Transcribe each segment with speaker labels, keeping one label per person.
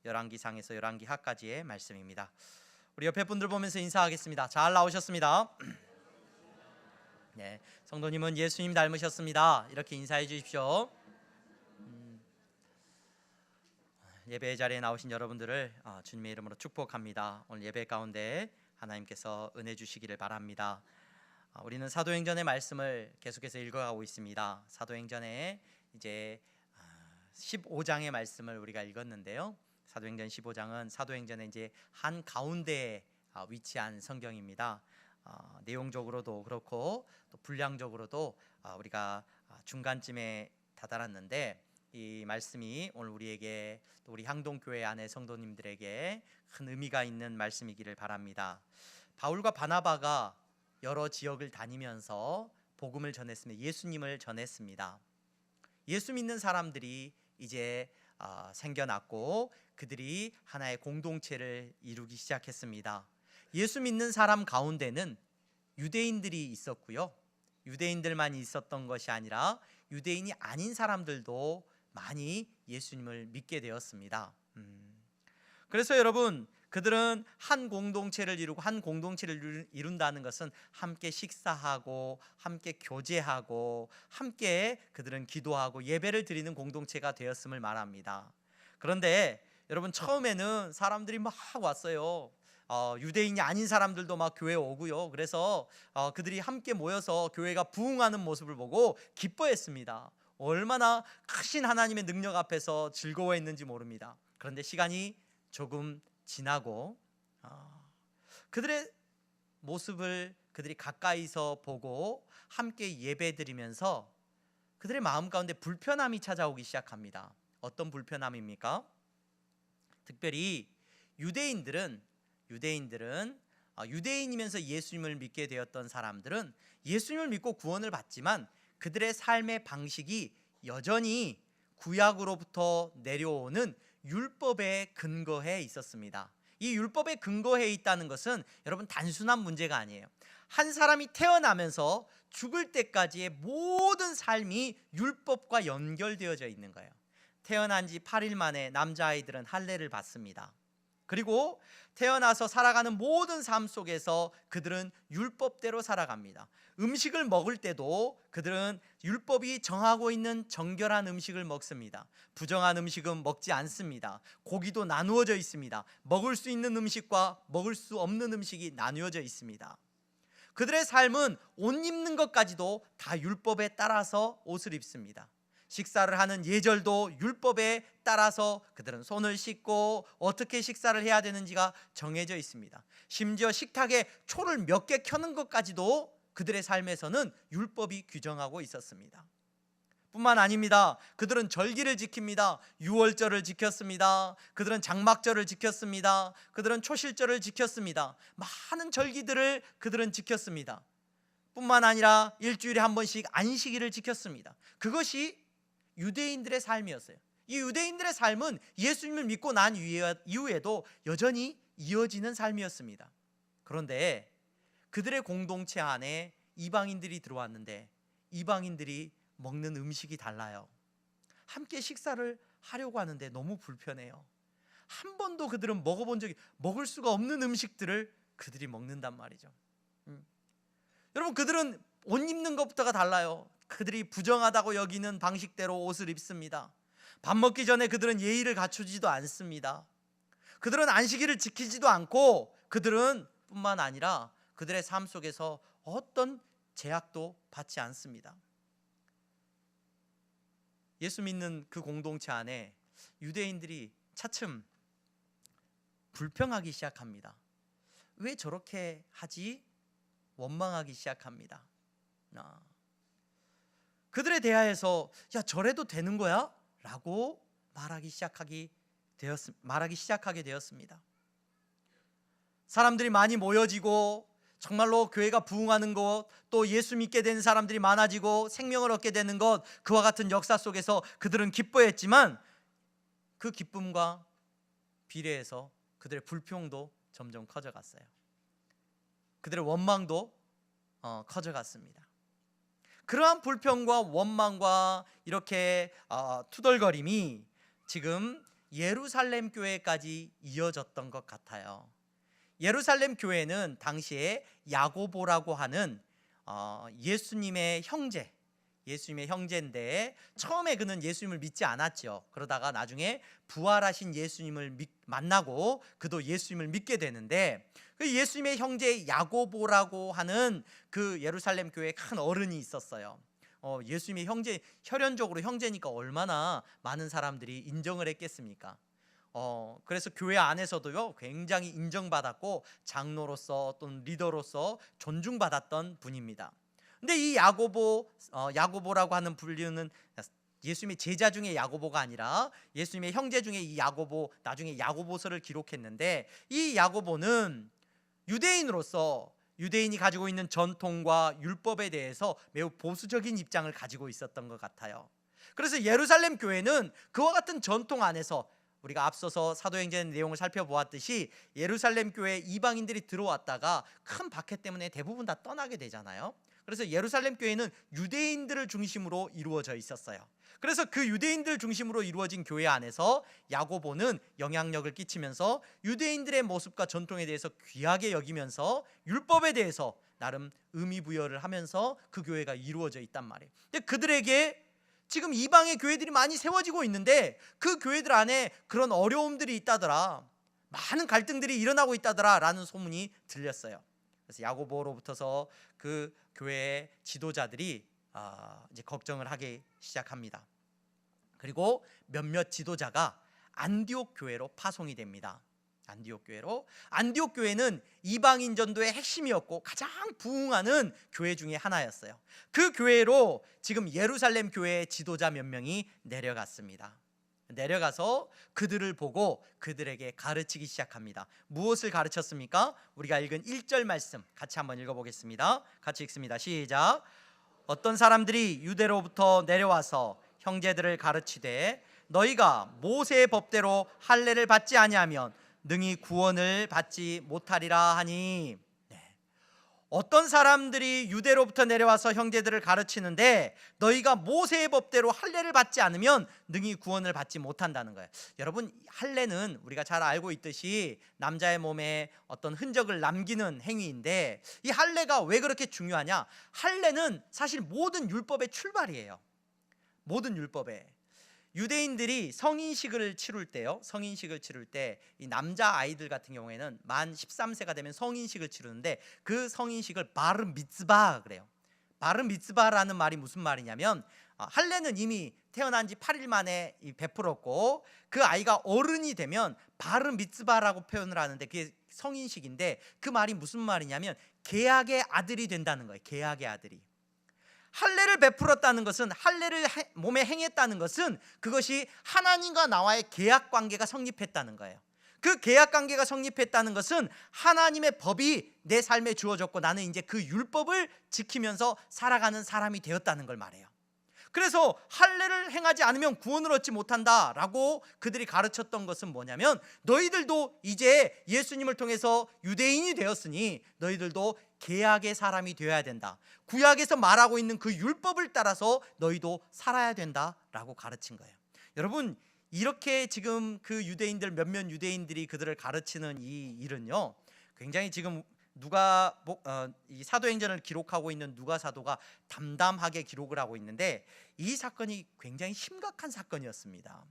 Speaker 1: 열왕기상에서 열왕기하까지의 말씀입니다. 우리 옆에 분들 보면서 인사하겠습니다. 잘 나오셨습니다. 네, 성도님은 예수님 닮으셨습니다. 이렇게 인사해 주십시오. 예배 자리에 나오신 여러분들을 주님의 이름으로 축복합니다. 오늘 예배 가운데 하나님께서 은혜 주시기를 바랍니다. 우리는 사도행전의 말씀을 계속해서 읽어가고 있습니다. 사도행전에 이제 15장의 말씀을 우리가 읽었는데요. 사도행전 15장은 사도행전의 이제 한 가운데에 위치한 성경입니다. 내용적으로도 그렇고 또 분량적으로도 우리가 중간쯤에 다다랐는데, 이 말씀이 오늘 우리에게, 또 우리 향동교회 안의 성도님들에게 큰 의미가 있는 말씀이기를 바랍니다. 바울과 바나바가 여러 지역을 다니면서 복음을 전했습니다. 예수님을 전했습니다. 예수 믿는 사람들이 이제 생겨났고 그들이 하나의 공동체를 이루기 시작했습니다. 예수 믿는 사람 가운데는 유대인들이 있었고요, 유대인들만 있었던 것이 아니라 유대인이 아닌 사람들도 많이 예수님을 믿게 되었습니다. 그래서 여러분, 그들은 한 공동체를 이루고, 한 공동체를 이룬다는 것은 함께 식사하고 함께 교제하고 함께 그들은 기도하고 예배를 드리는 공동체가 되었음을 말합니다. 그런데 여러분, 처음에는 사람들이 막 왔어요. 유대인이 아닌 사람들도 막 교회에 오고요. 그래서 그들이 함께 모여서 교회가 부흥하는 모습을 보고 기뻐했습니다. 얼마나 크신 하나님의 능력 앞에서 즐거워했는지 모릅니다. 그런데 시간이 조금 지나고 그들의 모습을 그들이 가까이서 보고 함께 예배드리면서 그들의 마음 가운데 불편함이 찾아오기 시작합니다. 어떤 불편함입니까? 특별히 유대인이면서 예수님을 믿게 되었던 사람들은 예수님을 믿고 구원을 받지만 그들의 삶의 방식이 여전히 구약으로부터 내려오는 율법에 근거해 있었습니다. 이 율법에 근거해 있다는 것은 여러분, 단순한 문제가 아니에요. 한 사람이 태어나면서 죽을 때까지의 모든 삶이 율법과 연결되어져 있는 거예요. 태어난 지 8일 만에 남자아이들은 할례를 받습니다. 그리고 태어나서 살아가는 모든 삶 속에서 그들은 율법대로 살아갑니다. 음식을 먹을 때도 그들은 율법이 정하고 있는 정결한 음식을 먹습니다. 부정한 음식은 먹지 않습니다. 고기도 나누어져 있습니다. 먹을 수 있는 음식과 먹을 수 없는 음식이 나누어져 있습니다. 그들의 삶은 옷 입는 것까지도 다 율법에 따라서 옷을 입습니다. 식사를 하는 예절도 율법에 따라서 그들은 손을 씻고 어떻게 식사를 해야 되는지가 정해져 있습니다. 심지어 식탁에 초를 몇 개 켜는 것까지도 그들의 삶에서는 율법이 규정하고 있었습니다. 뿐만 아닙니다. 그들은 절기를 지킵니다. 유월절을 지켰습니다. 그들은 장막절을 지켰습니다. 그들은 초실절을 지켰습니다. 많은 절기들을 그들은 지켰습니다. 뿐만 아니라 일주일에 한 번씩 안식일을 지켰습니다. 그것이 유대인들의 삶이었어요. 이 유대인들의 삶은 예수님을 믿고 난 이후에도 여전히 이어지는 삶이었습니다. 그런데 그들의 공동체 안에 이방인들이 들어왔는데 이방인들이 먹는 음식이 달라요. 함께 식사를 하려고 하는데 너무 불편해요. 한 번도 그들은 먹을 수가 없는 음식들을 그들이 먹는단 말이죠. 여러분, 그들은 옷 입는 것부터가 달라요. 그들이 부정하다고 여기는 방식대로 옷을 입습니다. 밥 먹기 전에 그들은 예의를 갖추지도 않습니다. 그들은 안식일을 지키지도 않고, 그들은 뿐만 아니라 그들의 삶 속에서 어떤 제약도 받지 않습니다. 예수 믿는 그 공동체 안에 유대인들이 차츰 불평하기 시작합니다. 왜 저렇게 하지? 원망하기 시작합니다. 그들에 대하여서 야, 저래도 되는 거야? 라고 말하기 시작하게 되었습니다. 사람들이 많이 모여지고 정말로 교회가 부흥하는 것, 또 예수 믿게 된 사람들이 많아지고 생명을 얻게 되는 것, 그와 같은 역사 속에서 그들은 기뻐했지만 그 기쁨과 비례해서 그들의 불평도 점점 커져갔어요. 그들의 원망도 커져갔습니다. 그러한 불평과 원망과 이렇게 투덜거림이 지금 예루살렘 교회까지 이어졌던 것 같아요. 예루살렘 교회는 당시에 야고보라고 하는 예수님의 형제인데 처음에 그는 예수님을 믿지 않았죠. 그러다가 나중에 부활하신 예수님을 만나고 그도 예수님을 믿게 되는데, 그 예수님의 형제 야고보라고 하는 그 예루살렘 교회에 큰 어른이 있었어요. 예수님의 형제, 혈연적으로 형제니까 얼마나 많은 사람들이 인정을 했겠습니까? 그래서 교회 안에서도요 굉장히 인정받았고 장로로서 또는 리더로서 존중받았던 분입니다. 근데 이 야고보라고 하는 분류는 예수님의 제자 중에 야고보가 아니라 예수님의 형제 중에 이 야고보, 나중에 야고보서를 기록했는데, 이 야고보는 유대인으로서 유대인이 가지고 있는 전통과 율법에 대해서 매우 보수적인 입장을 가지고 있었던 것 같아요. 그래서 예루살렘 교회는 그와 같은 전통 안에서, 우리가 앞서서 사도행전 내용을 살펴보았듯이 예루살렘 교회에 이방인들이 들어왔다가 큰 박해 때문에 대부분 다 떠나게 되잖아요. 그래서 예루살렘 교회는 유대인들을 중심으로 이루어져 있었어요. 그래서 그 유대인들 중심으로 이루어진 교회 안에서 야고보는 영향력을 끼치면서 유대인들의 모습과 전통에 대해서 귀하게 여기면서 율법에 대해서 나름 의미 부여를 하면서 그 교회가 이루어져 있단 말이에요. 근데 그들에게 지금 이방의 교회들이 많이 세워지고 있는데 그 교회들 안에 그런 어려움들이 있다더라, 많은 갈등들이 일어나고 있다더라 라는 소문이 들렸어요. 그래서 야고보로부터서 그 교회의 지도자들이 이제 걱정을 하기 시작합니다. 그리고 몇몇 지도자가 안디옥 교회로 파송이 됩니다. 안디옥 교회는 이방인 전도의 핵심이었고 가장 부흥하는 교회 중에 하나였어요. 그 교회로 지금 예루살렘 교회의 지도자 몇 명이 내려갔습니다. 내려가서 그들을 보고 그들에게 가르치기 시작합니다. 무엇을 가르쳤습니까? 우리가 읽은 1절 말씀 같이 한번 읽어보겠습니다. 같이 읽습니다. 시작. 어떤 사람들이 유대로부터 내려와서 형제들을 가르치되 너희가 모세의 법대로 할례를 받지 아니하면 능히 구원을 받지 못하리라 하니, 어떤 사람들이 유대로부터 내려와서 형제들을 가르치는데 너희가 모세의 법대로 할례를 받지 않으면 능히 구원을 받지 못한다는 거예요. 여러분, 할례는 우리가 잘 알고 있듯이 남자의 몸에 어떤 흔적을 남기는 행위인데, 이 할례가 왜 그렇게 중요하냐? 할례는 사실 모든 율법의 출발이에요. 모든 율법에. 유대인들이 성인식을 치룰 때 이 남자 아이들 같은 경우에는 만 13세가 되면 성인식을 치르는데 그 성인식을 바르 미츠바 그래요. 바르 미츠바라는 말이 무슨 말이냐면, 할례는 이미 태어난 지 8일 만에 베풀었고 그 아이가 어른이 되면 바르 미츠바라고 표현을 하는데 그게 성인식인데, 그 말이 무슨 말이냐면 계약의 아들이 된다는 거예요. 계약의 아들이. 할례를 베풀었다는 것은, 할례를 몸에 행했다는 것은 그것이 하나님과 나와의 계약 관계가 성립했다는 거예요. 그 계약 관계가 성립했다는 것은 하나님의 법이 내 삶에 주어졌고 나는 이제 그 율법을 지키면서 살아가는 사람이 되었다는 걸 말해요. 그래서 할례를 행하지 않으면 구원을 얻지 못한다라고 그들이 가르쳤던 것은 뭐냐면, 너희들도 이제 예수님을 통해서 유대인이 되었으니 너희들도 계약의 사람이 되어야 된다. 구약에서 말하고 있는 그 율법을 따라서 너희도 살아야 된다라고 가르친 거예요. 여러분, 이렇게 지금 그 유대인들, 몇몇 유대인들이 그들을 가르치는 이 일은요, 굉장히 지금 이 사도행전을 기록하고 있는 누가 사도가 담담하게 기록을 하고 있는데, 이 사건이 굉장히 심각한 사건이었습니다.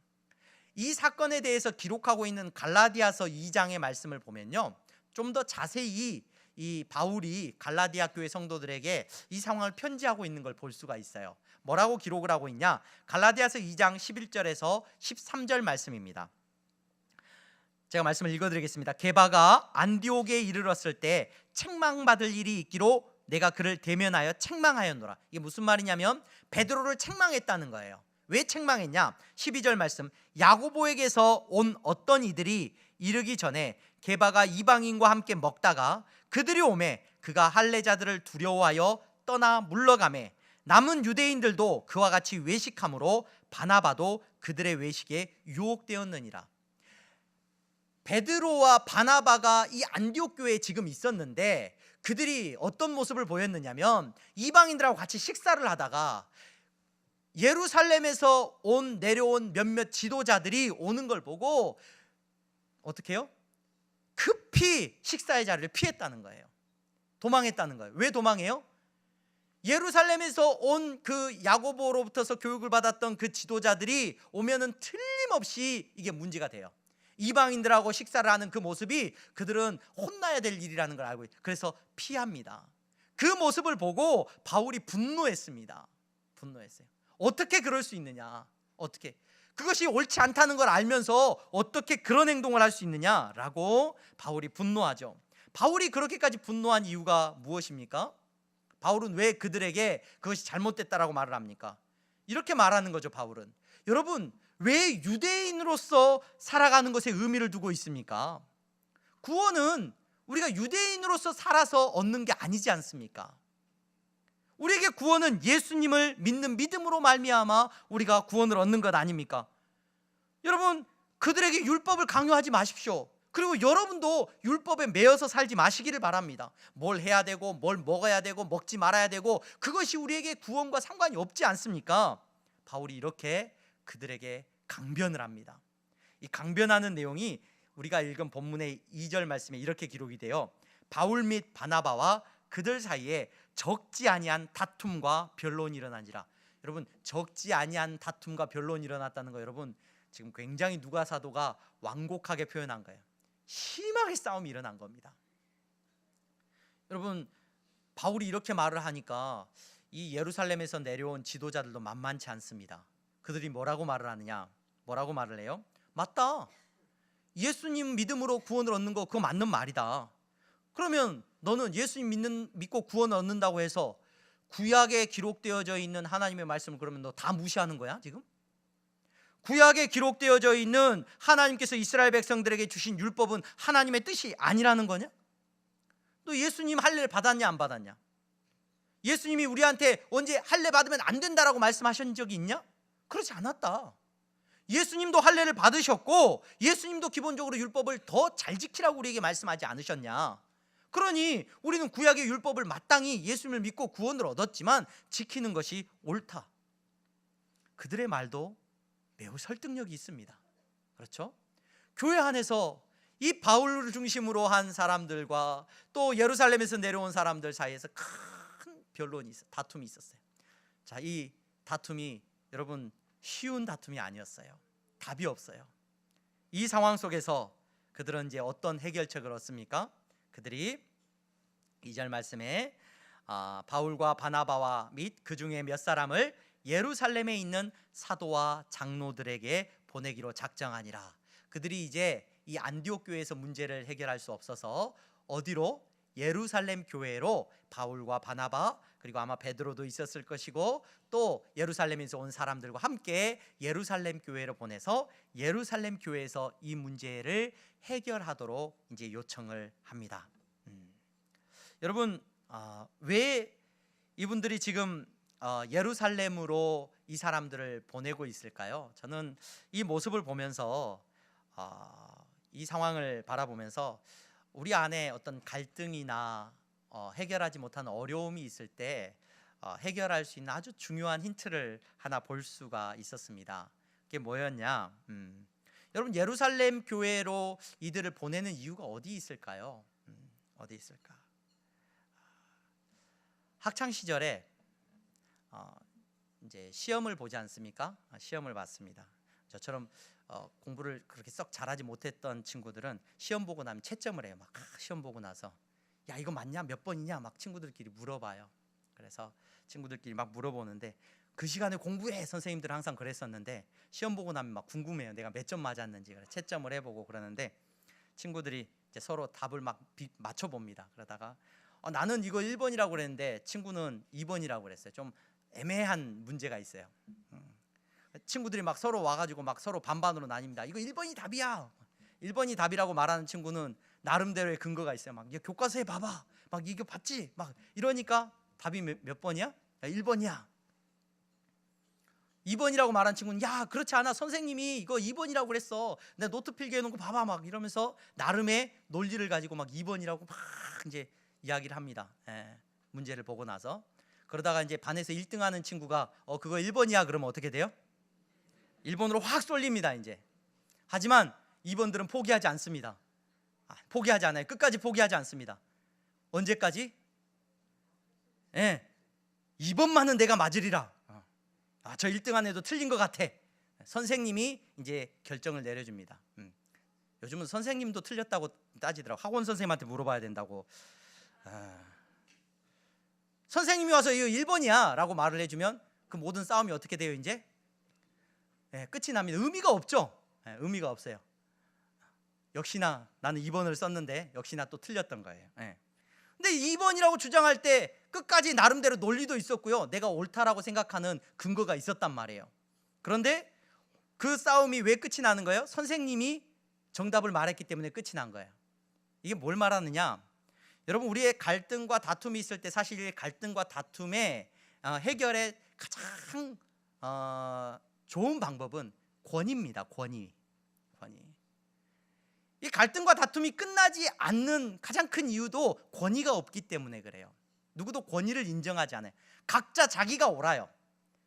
Speaker 1: 이 사건에 대해서 기록하고 있는 갈라디아서 2장의 말씀을 보면요, 좀 더 자세히 이 바울이 갈라디아 교회 성도들에게 이 상황을 편지하고 있는 걸 볼 수가 있어요. 뭐라고 기록을 하고 있냐? 갈라디아서 2장 11절에서 13절 말씀입니다. 제가 말씀을 읽어드리겠습니다. 게바가 안디옥에 이르렀을 때 책망받을 일이 있기로 내가 그를 대면하여 책망하였노라. 이게 무슨 말이냐면 베드로를 책망했다는 거예요. 왜 책망했냐? 12절 말씀. 야고보에게서 온 어떤 이들이 이르기 전에 게바가 이방인과 함께 먹다가 그들이 오매 그가 할례자들을 두려워하여 떠나 물러가매 남은 유대인들도 그와 같이 외식함으로 바나바도 그들의 외식에 유혹되었느니라. 베드로와 바나바가 이 안디옥 교회에 지금 있었는데 그들이 어떤 모습을 보였느냐면, 이방인들하고 같이 식사를 하다가 예루살렘에서 내려온 몇몇 지도자들이 오는 걸 보고 어떻게 해요? 급히 식사의 자리를 피했다는 거예요. 도망했다는 거예요. 왜 도망해요? 예루살렘에서 온 그 야고보로부터서 교육을 받았던 그 지도자들이 오면은 틀림없이 이게 문제가 돼요. 이방인들하고 식사를 하는 그 모습이 그들은 혼나야 될 일이라는 걸 알고 있어요. 그래서 피합니다. 그 모습을 보고 바울이 분노했습니다. 분노했어요. 어떻게 그럴 수 있느냐? 어떻게? 그것이 옳지 않다는 걸 알면서 어떻게 그런 행동을 할 수 있느냐라고 바울이 분노하죠. 바울이 그렇게까지 분노한 이유가 무엇입니까? 바울은 왜 그들에게 그것이 잘못됐다라고 말을 합니까? 이렇게 말하는 거죠. 바울은, 여러분, 왜 유대인으로서 살아가는 것에 의미를 두고 있습니까? 구원은 우리가 유대인으로서 살아서 얻는 게 아니지 않습니까? 우리에게 구원은 예수님을 믿는 믿음으로 말미암아 우리가 구원을 얻는 것 아닙니까? 여러분, 그들에게 율법을 강요하지 마십시오. 그리고 여러분도 율법에 매여서 살지 마시기를 바랍니다. 뭘 해야 되고 뭘 먹어야 되고 먹지 말아야 되고 그것이 우리에게 구원과 상관이 없지 않습니까? 바울이 이렇게 그들에게 강변을 합니다. 이 강변하는 내용이 우리가 읽은 본문의 2절 말씀에 이렇게 기록이 돼요. 바울 및 바나바와 그들 사이에 적지 아니한 다툼과 변론이 일어난지라. 여러분, 적지 아니한 다툼과 변론이 일어났다는 거, 여러분 지금 굉장히 누가 사도가 완곡하게 표현한 거예요. 심하게 싸움이 일어난 겁니다. 여러분, 바울이 이렇게 말을 하니까 이 예루살렘에서 내려온 지도자들도 만만치 않습니다. 그들이 뭐라고 말을 하느냐? 뭐라고 말을 해요? 맞다, 예수님 믿음으로 구원을 얻는 거 그거 맞는 말이다. 그러면 너는 예수님 믿고 구원을 얻는다고 해서 구약에 기록되어져 있는 하나님의 말씀을 그러면 너 다 무시하는 거야 지금? 구약에 기록되어져 있는 하나님께서 이스라엘 백성들에게 주신 율법은 하나님의 뜻이 아니라는 거냐? 너 예수님 할례를 받았냐 안 받았냐? 예수님이 우리한테 언제 할례 받으면 안 된다라고 말씀하신 적이 있냐? 그렇지 않았다. 예수님도 할례를 받으셨고 예수님도 기본적으로 율법을 더 잘 지키라고 우리에게 말씀하지 않으셨냐? 그러니 우리는 구약의 율법을 마땅히 예수님을 믿고 구원을 얻었지만 지키는 것이 옳다. 그들의 말도 매우 설득력이 있습니다. 그렇죠? 교회 안에서 이 바울을 중심으로 한 사람들과 또 예루살렘에서 내려온 사람들 사이에서 큰 변론이 다툼이 있었어요. 자, 이 다툼이 여러분 쉬운 다툼이 아니었어요. 답이 없어요. 이 상황 속에서 그들은 이제 어떤 해결책을 얻습니까? 그들이 2절 말씀에 바울과 바나바와 및 그 중에 몇 사람을 예루살렘에 있는 사도와 장로들에게 보내기로 작정하니라. 그들이 이제 이 안디옥 교회에서 문제를 해결할 수 없어서 어디로? 예루살렘 교회로 바울과 바나바 그리고 아마 베드로도 있었을 것이고 또 예루살렘에서 온 사람들과 함께 예루살렘 교회로 보내서 예루살렘 교회에서 이 문제를 해결하도록 이제 요청을 합니다. 여러분, 왜 이분들이 지금 예루살렘으로 이 사람들을 보내고 있을까요? 저는 이 모습을 보면서 이 상황을 바라보면서 우리 안에 어떤 갈등이나 해결하지 못한 어려움이 있을 때 해결할 수 있는 아주 중요한 힌트를 하나 볼 수가 있었습니다. 그게 뭐였냐? 여러분, 예루살렘 교회로 이들을 보내는 이유가 어디 있을까요? 어디 있을까? 학창 시절에 이제 시험을 보지 않습니까? 시험을 봤습니다. 저처럼 공부를 그렇게 썩 잘하지 못했던 친구들은 시험 보고 나면 채점을 해요. 막 시험 보고 나서 야 이거 맞냐? 몇 번이냐? 막 친구들끼리 물어봐요. 그래서 친구들끼리 막 물어보는데 그 시간에 공부해 선생님들은 항상 그랬었는데 시험 보고 나면 막 궁금해요. 내가 몇 점 맞았는지. 그래서 채점을 해보고 그러는데 친구들이 이제 서로 답을 막 맞춰봅니다. 그러다가 나는 이거 1번이라고 그랬는데 친구는 2번이라고 그랬어요. 좀 애매한 문제가 있어요. 친구들이 막 서로 와가지고 막 서로 반반으로 나뉩니다. 이거 1번이 답이야. 1번이 답이라고 말하는 친구는 나름대로의 근거가 있어요. 막 교과서에 봐봐. 막 이거 봤지? 막 이러니까 답이 몇 번이야? 1번이야. 2번이라고 말한 친구는 야 그렇지 않아. 선생님이 이거 2번이라고 그랬어. 내가 노트 필기해 놓은 거 봐봐. 막 이러면서 나름의 논리를 가지고 막 2번이라고 막 이제 이야기를 합니다. 문제를 보고 나서. 그러다가 이제 반에서 1등 하는 친구가 그거 1번이야 그러면 어떻게 돼요? 1번으로 확 쏠립니다 이제. 하지만 2번들은 포기하지 않습니다. 포기하지 않아요. 끝까지 포기하지 않습니다. 언제까지? 2번만은 내가 맞으리라. 저 1등 안에도 틀린 것 같아. 선생님이 이제 결정을 내려줍니다. 요즘은 선생님도 틀렸다고 따지더라고. 학원 선생님한테 물어봐야 된다고. 선생님이 와서 이거 1번이야 라고 말을 해주면 그 모든 싸움이 어떻게 돼요 이제? 끝이 납니다. 의미가 없죠. 의미가 없어요. 역시나 나는 2번을 썼는데 역시나 또 틀렸던 거예요. 근데 2번이라고 주장할 때 끝까지 나름대로 논리도 있었고요, 내가 옳다라고 생각하는 근거가 있었단 말이에요. 그런데 그 싸움이 왜 끝이 나는 거예요? 선생님이 정답을 말했기 때문에 끝이 난 거예요. 이게 뭘 말하느냐? 여러분, 우리의 갈등과 다툼이 있을 때 사실 갈등과 다툼의 해결의 가장 좋은 방법은 권위입니다. 권위. 이 갈등과 다툼이 끝나지 않는 가장 큰 이유도 권위가 없기 때문에 그래요. 누구도 권위를 인정하지 않아요. 각자 자기가 옳아요.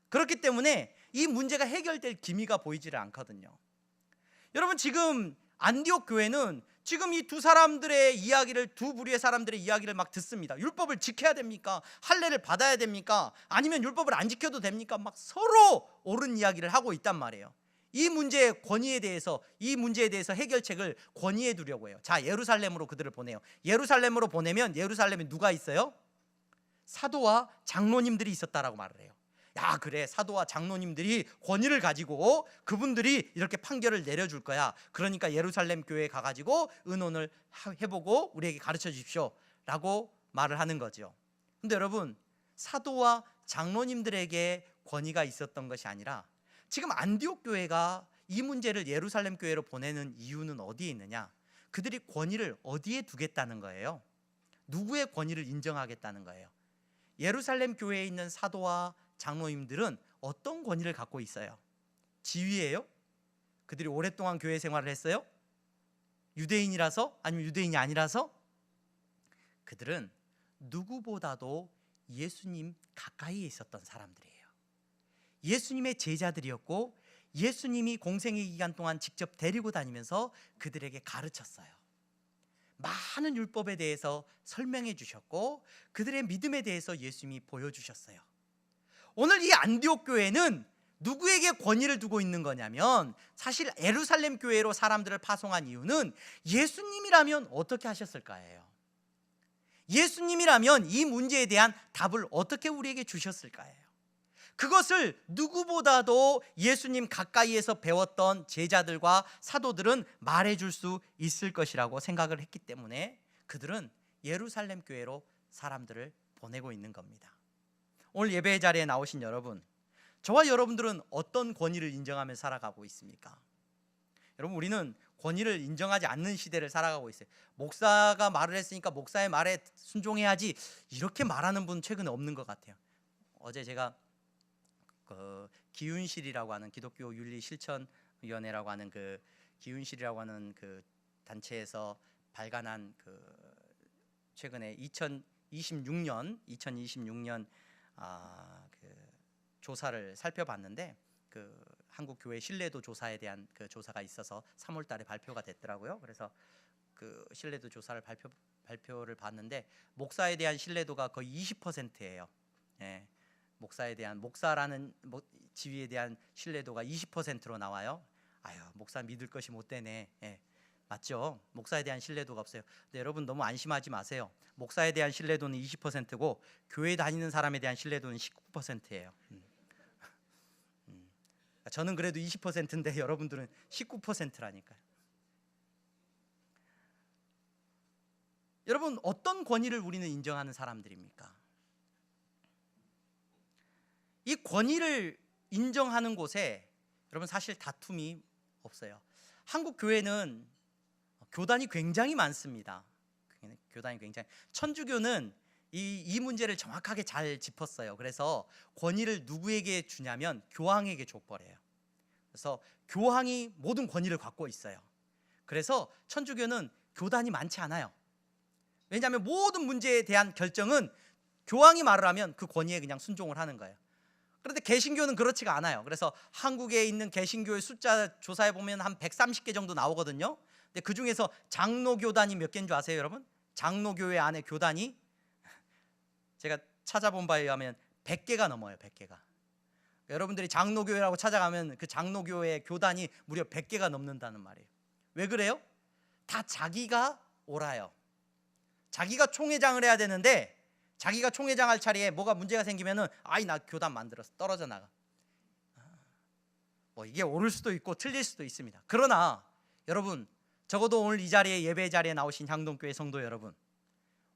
Speaker 1: 그렇기 때문에 이 문제가 해결될 기미가 보이지를 않거든요. 여러분, 지금 안디옥 교회는 지금 이 두 사람들의 이야기를, 두 부류의 사람들의 이야기를 막 듣습니다. 율법을 지켜야 됩니까? 할례를 받아야 됩니까? 아니면 율법을 안 지켜도 됩니까? 막 서로 옳은 이야기를 하고 있단 말이에요. 이 문제의 권위에 대해서, 이 문제에 대해서 해결책을 권위에 두려고 해요. 자, 예루살렘으로 그들을 보내요. 예루살렘으로 보내면 예루살렘에 누가 있어요? 사도와 장로님들이 있었다라고 말을 해요. 야, 그래, 사도와 장로님들이 권위를 가지고 그분들이 이렇게 판결을 내려줄 거야. 그러니까 예루살렘 교회에 가가지고 의논을 해보고 우리에게 가르쳐 주십시오 라고 말을 하는 거죠. 근데 여러분, 사도와 장로님들에게 권위가 있었던 것이 아니라 지금 안디옥 교회가 이 문제를 예루살렘 교회로 보내는 이유는 어디에 있느냐? 그들이 권위를 어디에 두겠다는 거예요? 누구의 권위를 인정하겠다는 거예요? 예루살렘 교회에 있는 사도와 장로님들은 어떤 권위를 갖고 있어요? 지위예요? 그들이 오랫동안 교회 생활을 했어요? 유대인이라서? 아니면 유대인이 아니라서? 그들은 누구보다도 예수님 가까이에 있었던 사람들이에요. 예수님의 제자들이었고 예수님이 공생의 기간 동안 직접 데리고 다니면서 그들에게 가르쳤어요. 많은 율법에 대해서 설명해 주셨고 그들의 믿음에 대해서 예수님이 보여주셨어요. 오늘 이 안디옥 교회는 누구에게 권위를 두고 있는 거냐면, 사실 예루살렘 교회로 사람들을 파송한 이유는 예수님이라면 어떻게 하셨을까예요. 예수님이라면 이 문제에 대한 답을 어떻게 우리에게 주셨을까예요. 그것을 누구보다도 예수님 가까이에서 배웠던 제자들과 사도들은 말해줄 수 있을 것이라고 생각을 했기 때문에 그들은 예루살렘 교회로 사람들을 보내고 있는 겁니다. 오늘 예배의 자리에 나오신 여러분, 저와 여러분들은 어떤 권위를 인정하며 살아가고 있습니까? 여러분, 우리는 권위를 인정하지 않는 시대를 살아가고 있어요. 목사가 말을 했으니까 목사의 말에 순종해야지, 이렇게 말하는 분 최근에 없는 것 같아요. 어제 제가 기윤실이라고 하는 기독교 윤리 실천위원회라고 하는 그 기윤실이라고 하는 그 단체에서 발간한 최근에 2026년 그 조사를 살펴봤는데, 그 한국 교회 신뢰도 조사에 대한 그 조사가 있어서 3월달에 발표가 됐더라고요. 그래서 그 신뢰도 조사를 발표를 봤는데 목사에 대한 신뢰도가 거의 20%예요. 목사라는 지위에 대한 신뢰도가 20%로 나와요. 아유, 목사 믿을 것이 못 되네. 맞죠? 목사에 대한 신뢰도가 없어요. 근데 여러분, 너무 안심하지 마세요. 목사에 대한 신뢰도는 20%고 교회 다니는 사람에 대한 신뢰도는 19%예요. 저는 그래도 20%인데 여러분들은 19%라니까요. 여러분, 어떤 권위를 우리는 인정하는 사람들입니까? 이 권위를 인정하는 곳에 여러분 사실 다툼이 없어요. 한국 교회는 교단이 굉장히 많습니다. 천주교는 이 문제를 정확하게 잘 짚었어요. 그래서 권위를 누구에게 주냐면 교황에게 줘버려요. 그래서 교황이 모든 권위를 갖고 있어요. 그래서 천주교는 교단이 많지 않아요. 왜냐하면 모든 문제에 대한 결정은 교황이 말을 하면 그 권위에 그냥 순종을 하는 거예요. 그런데 개신교는 그렇지가 않아요. 그래서 한국에 있는 개신교의 숫자 조사해 보면 한 130개 정도 나오거든요. 근데 그 중에서 장로교단이 몇 개인 줄 아세요, 여러분? 장로교회 안에 교단이 제가 찾아본 바에 의하면 100개가 넘어요. 100개가. 여러분들이 장로교회라고 찾아가면 그 장로교회 교단이 무려 100개가 넘는다는 말이에요. 왜 그래요? 다 자기가 옳아요. 자기가 총회장을 해야 되는데 자기가 총회장 할 차례에 뭐가 문제가 생기면은 아이 나 교단 만들어서 떨어져 나가. 뭐 이게 옳을 수도 있고 틀릴 수도 있습니다. 그러나 여러분, 적어도 오늘 이 자리에 예배 자리에 나오신 향동교회 성도 여러분,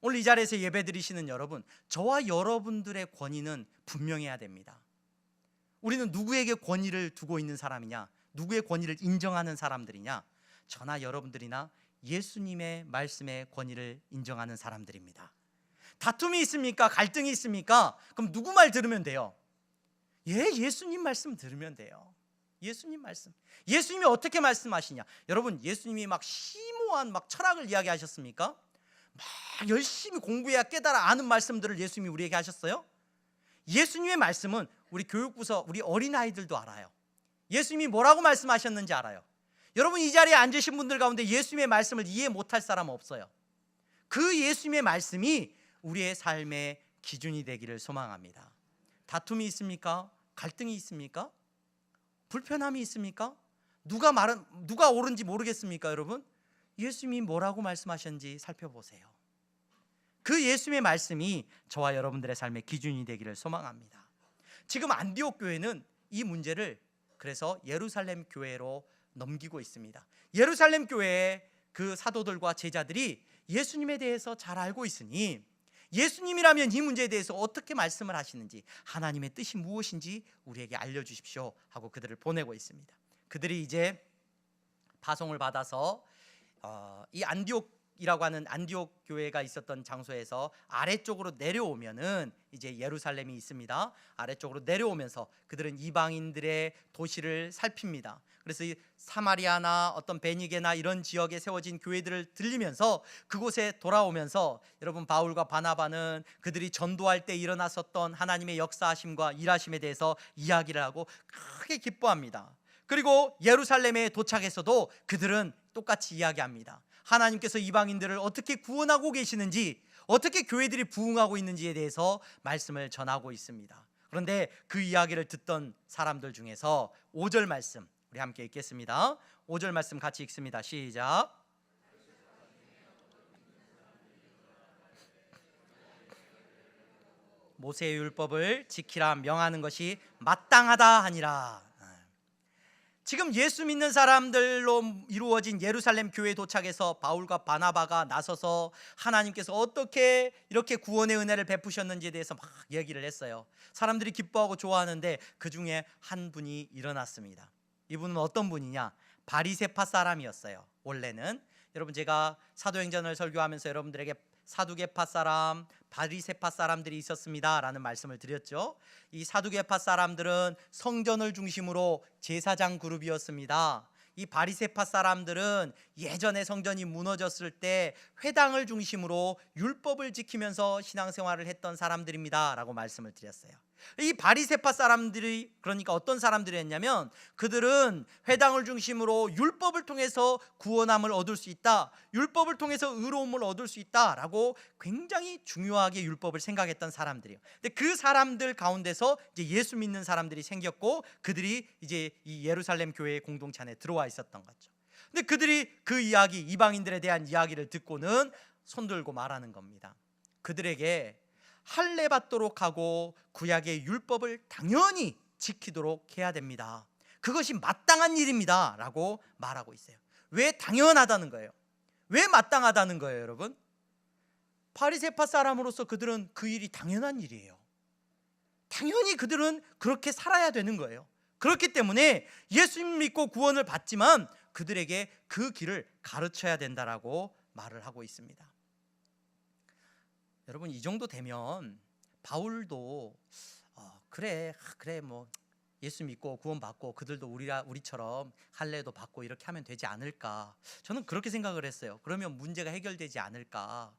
Speaker 1: 오늘 이 자리에서 예배 드리시는 여러분, 저와 여러분들의 권위는 분명해야 됩니다. 우리는 누구에게 권위를 두고 있는 사람이냐, 누구의 권위를 인정하는 사람들이냐? 저나 여러분들이나 예수님의 말씀의 권위를 인정하는 사람들입니다. 다툼이 있습니까? 갈등이 있습니까? 그럼 누구 말 들으면 돼요? 예수님 말씀 들으면 돼요. 예수님 말씀. 예수님이 어떻게 말씀하시냐? 여러분, 예수님이 막 심오한 막 철학을 이야기하셨습니까? 막 열심히 공부해야 깨달아 아는 말씀들을 예수님이 우리에게 하셨어요? 예수님의 말씀은 우리 교육부서 우리 어린아이들도 알아요. 예수님이 뭐라고 말씀하셨는지 알아요. 여러분, 이 자리에 앉으신 분들 가운데 예수님의 말씀을 이해 못할 사람은 없어요. 그 예수님의 말씀이 우리의 삶의 기준이 되기를 소망합니다. 다툼이 있습니까? 갈등이 있습니까? 불편함이 있습니까? 누가 옳은지 모르겠습니까, 여러분? 예수님이 뭐라고 말씀하셨는지 살펴보세요. 그 예수님의 말씀이 저와 여러분들의 삶의 기준이 되기를 소망합니다. 지금 안디옥 교회는 이 문제를 그래서 예루살렘 교회로 넘기고 있습니다. 예루살렘 교회의 그 사도들과 제자들이 예수님에 대해서 잘 알고 있으니 예수님이라면 이 문제에 대해서 어떻게 말씀을 하시는지, 하나님의 뜻이 무엇인지 우리에게 알려주십시오 하고 그들을 보내고 있습니다. 그들이 이제 파송을 받아서 이 안디옥이라고 하는 안디옥 교회가 있었던 장소에서 아래쪽으로 내려오면은 이제 예루살렘이 있습니다. 아래쪽으로 내려오면서 그들은 이방인들의 도시를 살핍니다. 그래서 이 사마리아나 어떤 베니게나 이런 지역에 세워진 교회들을 들리면서 그곳에 돌아오면서 여러분, 바울과 바나바는 그들이 전도할 때 일어났었던 하나님의 역사하심과 일하심에 대해서 이야기를 하고 크게 기뻐합니다. 그리고 예루살렘에 도착해서도 그들은 똑같이 이야기합니다. 하나님께서 이방인들을 어떻게 구원하고 계시는지, 어떻게 교회들이 부흥하고 있는지에 대해서 말씀을 전하고 있습니다. 그런데 그 이야기를 듣던 사람들 중에서 5절 말씀 우리 함께 읽겠습니다. 5절 말씀 같이 읽습니다. 시작. 모세의 율법을 지키라 명하는 것이 마땅하다 하니라. 지금 예수 믿는 사람들로 이루어진 예루살렘 교회에 도착해서 바울과 바나바가 나서서 하나님께서 어떻게 이렇게 구원의 은혜를 베푸셨는지에 대해서 막 얘기를 했어요. 사람들이 기뻐하고 좋아하는데 그 중에 한 분이 일어났습니다. 이분은 어떤 분이냐? 바리새파 사람이었어요. 원래는 여러분, 제가 사도행전을 설교하면서 여러분들에게 사두개파 사람, 바리새파 사람들이 있었습니다 라는 말씀을 드렸죠. 이 사두개파 사람들은 성전을 중심으로 제사장 그룹이었습니다. 이 바리새파 사람들은 예전에 성전이 무너졌을 때 회당을 중심으로 율법을 지키면서 신앙생활을 했던 사람들입니다 라고 말씀을 드렸어요. 이 바리새파 사람들이 그러니까 어떤 사람들이었냐면, 그들은 회당을 중심으로 율법을 통해서 구원함을 얻을 수 있다, 율법을 통해서 의로움을 얻을 수 있다라고 굉장히 중요하게 율법을 생각했던 사람들이에요. 근데 그 사람들 가운데서 이제 예수 믿는 사람들이 생겼고 그들이 이제 이 예루살렘 교회의 공동체 안에 들어와 있었던 거죠. 근데 그들이 그 이야기, 이방인들에 대한 이야기를 듣고는 손들고 말하는 겁니다. 그들에게 할례 받도록 하고 구약의 율법을 당연히 지키도록 해야 됩니다. 그것이 마땅한 일입니다 라고 말하고 있어요. 왜 당연하다는 거예요? 왜 마땅하다는 거예요, 여러분? 바리새파 사람으로서 그들은 그 일이 당연한 일이에요. 당연히 그들은 그렇게 살아야 되는 거예요. 그렇기 때문에 예수님 믿고 구원을 받지만 그들에게 그 길을 가르쳐야 된다라고 말을 하고 있습니다. 여러분, 이 정도 되면 바울도 그래 뭐 예수 믿고 구원 받고 그들도 우리처럼 할례도 받고 이렇게 하면 되지 않을까, 저는 그렇게 생각을 했어요. 그러면 문제가 해결되지 않을까.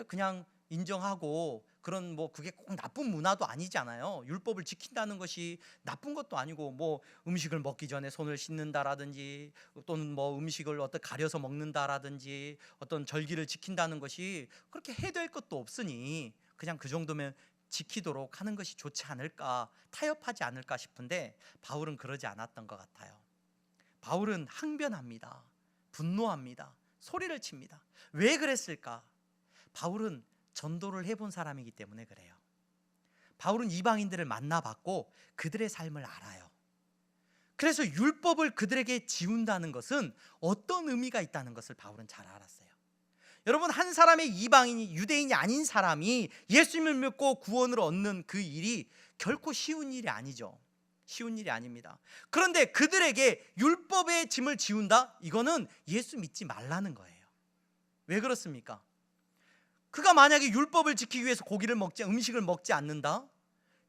Speaker 1: 그냥 인정하고, 그런 뭐 그게 꼭 나쁜 문화도 아니잖아요. 율법을 지킨다는 것이 나쁜 것도 아니고, 뭐 음식을 먹기 전에 손을 씻는다라든지, 또는 뭐 음식을 어떤 가려서 먹는다라든지, 어떤 절기를 지킨다는 것이 그렇게 해될 것도 없으니 그냥 그 정도면 지키도록 하는 것이 좋지 않을까, 타협하지 않을까 싶은데, 바울은 그러지 않았던 것 같아요. 바울은 항변합니다. 분노합니다. 소리를 칩니다. 왜 그랬을까? 바울은 전도를 해본 사람이기 때문에 그래요. 바울은 이방인들을 만나봤고 그들의 삶을 알아요. 그래서 율법을 그들에게 지운다는 것은 어떤 의미가 있다는 것을 바울은 잘 알았어요. 여러분, 한 사람의 이방인이, 유대인이 아닌 사람이 예수님을 믿고 구원을 얻는 그 일이 결코 쉬운 일이 아니죠. 쉬운 일이 아닙니다. 그런데 그들에게 율법의 짐을 지운다? 이거는 예수 믿지 말라는 거예요. 왜 그렇습니까? 그가 만약에 율법을 지키기 위해서 음식을 먹지 않는다?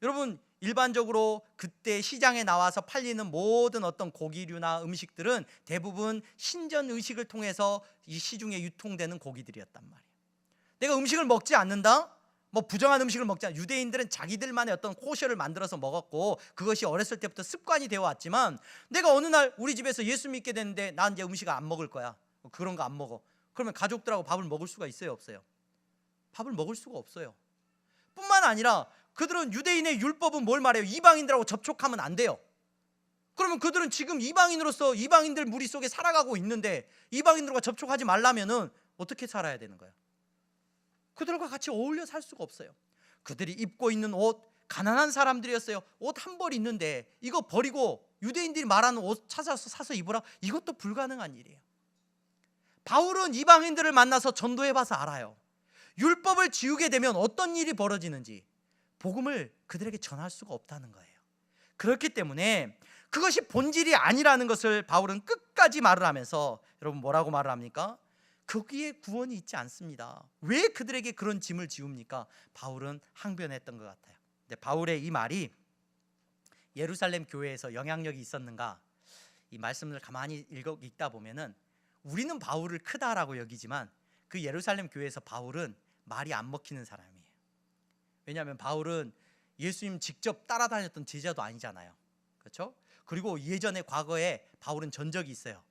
Speaker 1: 여러분, 일반적으로 그때 시장에 나와서 팔리는 모든 어떤 고기류나 음식들은 대부분 신전 의식을 통해서 이 시중에 유통되는 고기들이었단 말이에요. 내가 음식을 먹지 않는다? 뭐 부정한 음식을 먹지 않는다. 유대인들은 자기들만의 어떤 코셔를 만들어서 먹었고, 그것이 어렸을 때부터 습관이 되어 왔지만, 내가 어느 날 우리 집에서 예수 믿게 됐는데 난 이제 음식을 안 먹을 거야, 그런 거 안 먹어. 그러면 가족들하고 밥을 먹을 수가 있어요, 없어요? 밥을 먹을 수가 없어요. 뿐만 아니라 그들은, 유대인의 율법은 뭘 말해요? 이방인들하고 접촉하면 안 돼요. 그러면 그들은 지금 이방인으로서 이방인들 무리 속에 살아가고 있는데, 이방인들과 접촉하지 말라면은 어떻게 살아야 되는 거예요? 그들과 같이 어울려 살 수가 없어요. 그들이 입고 있는 옷, 가난한 사람들이었어요. 옷 한 벌 있는데 이거 버리고 유대인들이 말하는 옷 찾아서 사서 입으라? 이것도 불가능한 일이에요. 바울은 이방인들을 만나서 전도해봐서 알아요. 율법을 지우게 되면 어떤 일이 벌어지는지, 복음을 그들에게 전할 수가 없다는 거예요. 그렇기 때문에 그것이 본질이 아니라는 것을 바울은 끝까지 말을 하면서, 여러분 뭐라고 말을 합니까? 거기에 구원이 있지 않습니다. 왜 그들에게 그런 짐을 지웁니까? 바울은 항변했던 것 같아요. 근데 바울의 이 말이 예루살렘 교회에서 영향력이 있었는가? 이 말씀을 가만히 읽다 보면은, 우리는 바울을 크다라고 여기지만 그 예루살렘 교회에서 바울은 말이 안 먹히는 사람이에요. 왜냐하면 바울은 예수님 직접 따라다녔던 제자도 아니잖아요. 그렇죠? 그리고 예전에 과거에 바울은 전적이 있어요.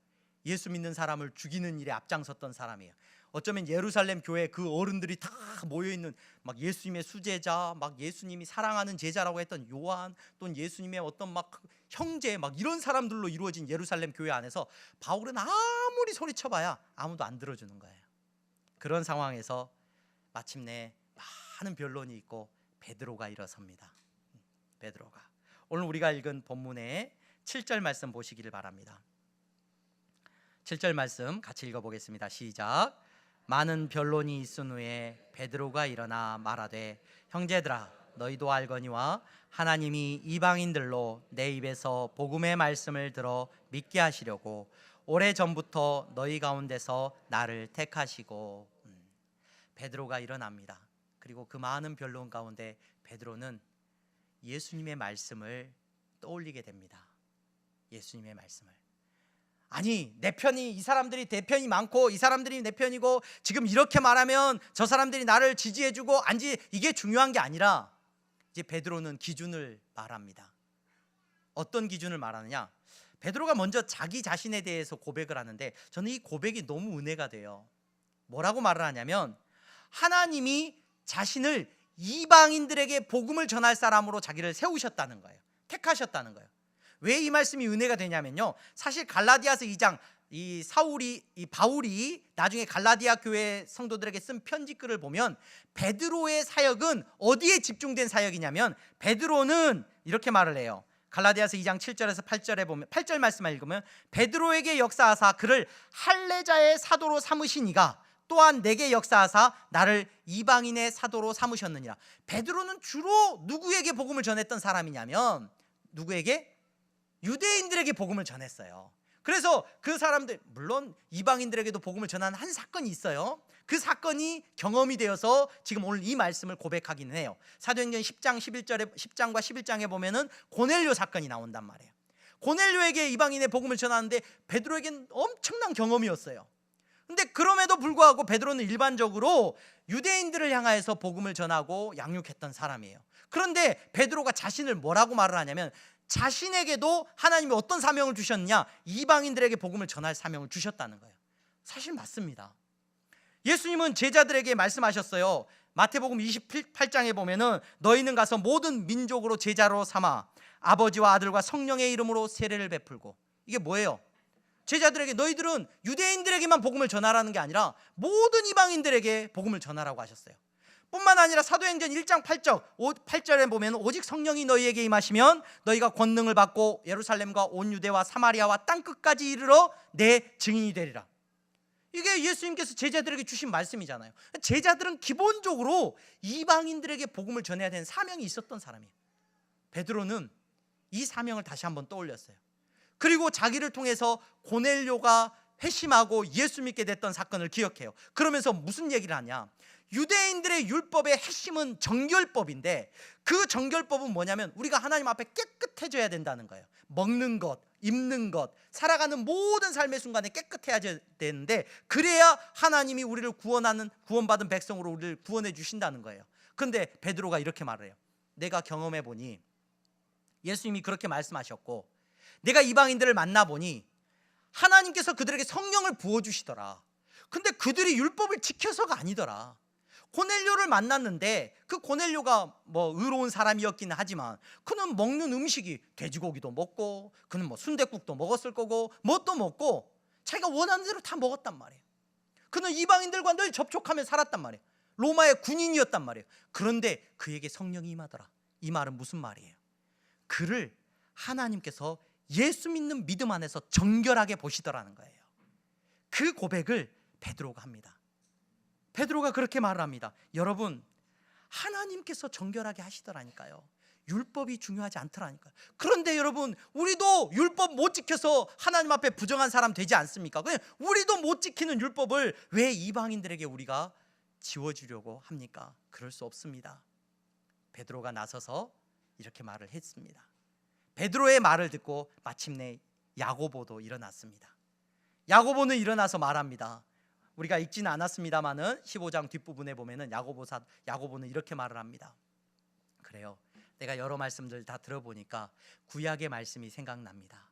Speaker 1: 예수 믿는 사람을 죽이는 일에 앞장섰던 사람이에요. 어쩌면 예루살렘 교회 그 어른들이 다 모여있는, 막 예수님의 수제자, 막 예수님이 사랑하는 제자라고 했던 요한, 또는 예수님의 어떤 막 형제, 막 이런 사람들로 이루어진 예루살렘 교회 안에서 바울은 아무리 소리쳐봐야 아무도 안 들어주는 거예요. 그런 상황에서 마침내 많은 변론이 있고 베드로가 일어섭니다. 베드로가, 오늘 우리가 읽은 본문의 7절 말씀 보시기를 바랍니다. 7절 말씀 같이 읽어보겠습니다. 시작. 많은 변론이 있은 후에 베드로가 일어나 말하되, 형제들아, 너희도 알거니와 하나님이 이방인들로 내 입에서 복음의 말씀을 들어 믿게 하시려고 오래전부터 너희 가운데서 나를 택하시고. 베드로가 일어납니다. 그리고 그 많은 변론 가운데 베드로는 예수님의 말씀을 떠올리게 됩니다. 예수님의 말씀을. 아니, 내 편이, 이 사람들이 내 편이 많고 이 사람들이 내 편이고, 지금 이렇게 말하면 저 사람들이 나를 지지해주고 이게 중요한 게 아니라, 이제 베드로는 기준을 말합니다. 어떤 기준을 말하느냐? 베드로가 먼저 자기 자신에 대해서 고백을 하는데, 저는 이 고백이 너무 은혜가 돼요. 뭐라고 말을 하냐면, 하나님이 자신을 이방인들에게 복음을 전할 사람으로 자기를 세우셨다는 거예요. 택하셨다는 거예요. 왜 이 말씀이 은혜가 되냐면요, 사실 갈라디아서 2장, 바울이 나중에 갈라디아 교회 성도들에게 쓴 편지글을 보면, 베드로의 사역은 어디에 집중된 사역이냐면, 베드로는 이렇게 말을 해요. 갈라디아서 2장 7절에서 8절에 보면, 8절 말씀을 읽으면, 베드로에게 역사하사 그를 할례자의 사도로 삼으시니가 또한 내게 역사하사 나를 이방인의 사도로 삼으셨느니라. 베드로는 주로 누구에게 복음을 전했던 사람이냐면, 누구에게? 유대인들에게 복음을 전했어요. 그래서 그 사람들, 물론 이방인들에게도 복음을 전하는 한 사건이 있어요. 그 사건이 경험이 되어서 지금 오늘 이 말씀을 고백하기는 해요. 사도행전 10장과 11장에 보면은 고넬료 사건이 나온단 말이에요. 고넬료에게 이방인의 복음을 전하는데 베드로에겐 엄청난 경험이었어요. 근데 그럼에도 그럼에도 불구하고 베드로는 일반적으로 유대인들을 향하여서 복음을 전하고 양육했던 사람이에요. 그런데 베드로가 자신을 뭐라고 말을 하냐면 자신에게도 하나님이 어떤 사명을 주셨느냐, 이방인들에게 복음을 전할 사명을 주셨다는 거예요. 사실 맞습니다. 예수님은 제자들에게 말씀하셨어요. 마태복음 28장에 보면은 너희는 가서 모든 민족으로 제자로 삼아 아버지와 아들과 성령의 이름으로 세례를 베풀고, 이게 뭐예요? 제자들에게 너희들은 유대인들에게만 복음을 전하라는 게 아니라 모든 이방인들에게 복음을 전하라고 하셨어요. 뿐만 아니라 사도행전 1장 8절에 보면 오직 성령이 너희에게 임하시면 너희가 권능을 받고 예루살렘과 온 유대와 사마리아와 땅끝까지 이르러 내 증인이 되리라. 이게 예수님께서 제자들에게 주신 말씀이잖아요. 제자들은 기본적으로 이방인들에게 복음을 전해야 되는 사명이 있었던 사람이에요. 베드로는 이 사명을 다시 한번 떠올렸어요. 그리고 자기를 통해서 고넬료가 회심하고 예수 믿게 됐던 사건을 기억해요. 그러면서 무슨 얘기를 하냐, 유대인들의 율법의 핵심은 정결법인데 그 정결법은 뭐냐면 우리가 하나님 앞에 깨끗해져야 된다는 거예요. 먹는 것, 입는 것, 살아가는 모든 삶의 순간에 깨끗해야 되는데 그래야 하나님이 우리를 구원받은 백성으로 우리를 구원해 주신다는 거예요. 그런데 베드로가 이렇게 말을 해요. 내가 경험해 보니 예수님이 그렇게 말씀하셨고 내가 이방인들을 만나보니 하나님께서 그들에게 성령을 부어주시더라. 근데 그들이 율법을 지켜서가 아니더라. 고넬료를 만났는데 그 고넬료가 뭐 의로운 사람이었기는 하지만 그는 먹는 음식이 돼지고기도 먹고 그는 뭐 순댓국도 먹었을 거고 뭣도 먹고 자기가 원하는 대로 다 먹었단 말이에요. 그는 이방인들과 늘 접촉하며 살았단 말이에요. 로마의 군인이었단 말이에요. 그런데 그에게 성령이 임하더라. 이 말은 무슨 말이에요? 그를 하나님께서 예수 믿는 믿음 안에서 정결하게 보시더라는 거예요. 그 고백을 베드로가 합니다. 베드로가 그렇게 말을 합니다. 여러분, 하나님께서 정결하게 하시더라니까요. 율법이 중요하지 않더라니까요. 그런데 여러분, 우리도 율법 못 지켜서 하나님 앞에 부정한 사람 되지 않습니까? 그냥 우리도 못 지키는 율법을 왜 이방인들에게 우리가 지워주려고 합니까? 그럴 수 없습니다. 베드로가 나서서 이렇게 말을 했습니다. 베드로의 말을 듣고 마침내 야고보도 일어났습니다. 야고보는 일어나서 말합니다. 우리가 읽지는 않았습니다만은 15장 뒷부분에 보면은 야고보는 이렇게 말을 합니다. 그래요. 내가 여러 말씀들 다 들어보니까 구약의 말씀이 생각납니다.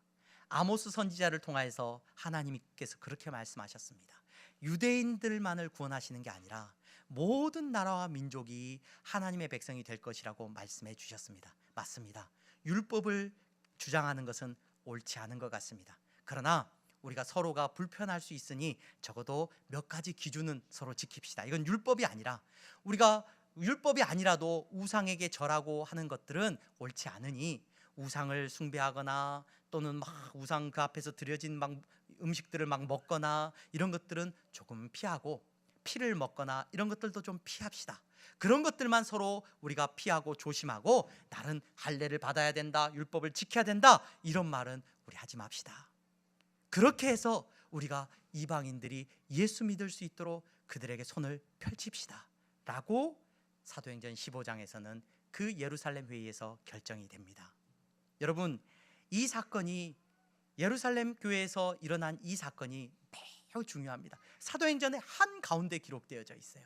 Speaker 1: 아모스 선지자를 통하여서 하나님께서 그렇게 말씀하셨습니다. 유대인들만을 구원하시는 게 아니라 모든 나라와 민족이 하나님의 백성이 될 것이라고 말씀해 주셨습니다. 맞습니다. 율법을 주장하는 것은 옳지 않은 것 같습니다. 그러나 우리가 서로가 불편할 수 있으니 적어도 몇 가지 기준은 서로 지킵시다. 이건 율법이 아니라 우리가 율법이 아니라도 우상에게 절하고 하는 것들은 옳지 않으니 우상을 숭배하거나 또는 막 우상 그 앞에서 드려진 막 음식들을 막 먹거나 이런 것들은 조금 피하고 피를 먹거나 이런 것들도 좀 피합시다. 그런 것들만 서로 우리가 피하고 조심하고 나는 할례를 받아야 된다, 율법을 지켜야 된다, 이런 말은 우리 하지 맙시다. 그렇게 해서 우리가 이방인들이 예수 믿을 수 있도록 그들에게 손을 펼칩시다 라고 사도행전 15장에서는 그 예루살렘 회의에서 결정이 됩니다. 여러분, 이 사건이 예루살렘 교회에서 일어난 이 사건이 매우 중요합니다. 사도행전의 한가운데 기록되어져 있어요.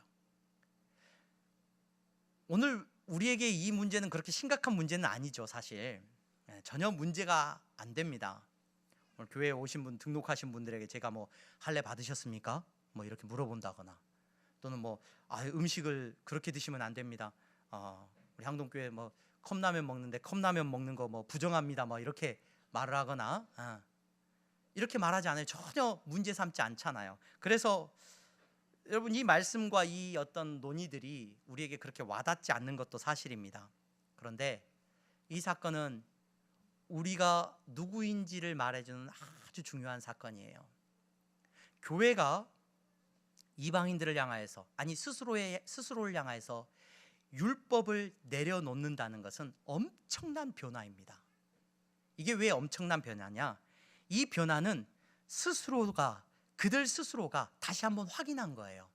Speaker 1: 오늘 우리에게 이 문제는 그렇게 심각한 문제는 아니죠. 사실 전혀 문제가 안 됩니다. 오늘 교회에 오신 분, 등록하신 분들에게 제가 뭐 할례 받으셨습니까? 뭐 이렇게 물어본다거나 또는 뭐 음식을 그렇게 드시면 안 됩니다. 우리 향동교회 뭐 컵라면 먹는데 컵라면 먹는 거 뭐 부정합니다. 뭐 이렇게 말을 하거나 이렇게 말하지 않아요. 전혀 문제 삼지 않잖아요. 그래서 여러분, 이 말씀과 이 어떤 논의들이 우리에게 그렇게 와닿지 않는 것도 사실입니다. 그런데 이 사건은 우리가 누구인지를 말해주는 아주 중요한 사건이에요. 교회가 이방인들을 향하여서, 아니 스스로를 향하여서 율법을 내려놓는다는 것은 엄청난 변화입니다. 이게 왜 엄청난 변화냐? 이 변화는 그들 스스로가 다시 한번 확인한 거예요.